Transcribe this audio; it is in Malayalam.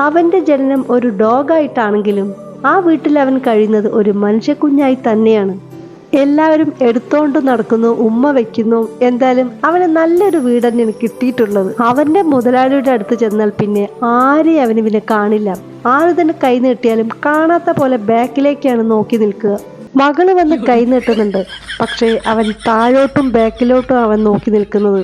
അവന്റെ ജനനം ഒരു ഡോഗായിട്ടാണെങ്കിലും ആ വീട്ടിൽ അവൻ കഴിയുന്നത് ഒരു മനുഷ്യക്കുഞ്ഞായി തന്നെയാണ്. എല്ലാവരും എടുത്തോണ്ട് നടക്കുന്നു, ഉമ്മ വെക്കുന്നു. എന്തായാലും അവന് നല്ലൊരു വീട് തന്നെയാണ് കിട്ടിയിട്ടുള്ളത്. അവന്റെ മുതലാളിയുടെ അടുത്ത് ചെന്നാൽ പിന്നെ ആരെയും അവന് പിന്നെ കാണില്ല. ആര് തന്നെ കൈ നീട്ടിയാലും കാണാത്ത പോലെ ബാക്കിലേക്കാണ് നോക്കി നിൽക്കുക. മകള് വന്ന് കൈ നീട്ടുന്നുണ്ട്, പക്ഷേ അവൻ താഴോട്ടും ബാക്കിലോട്ടും അവൻ നോക്കി നിൽക്കുന്നത്.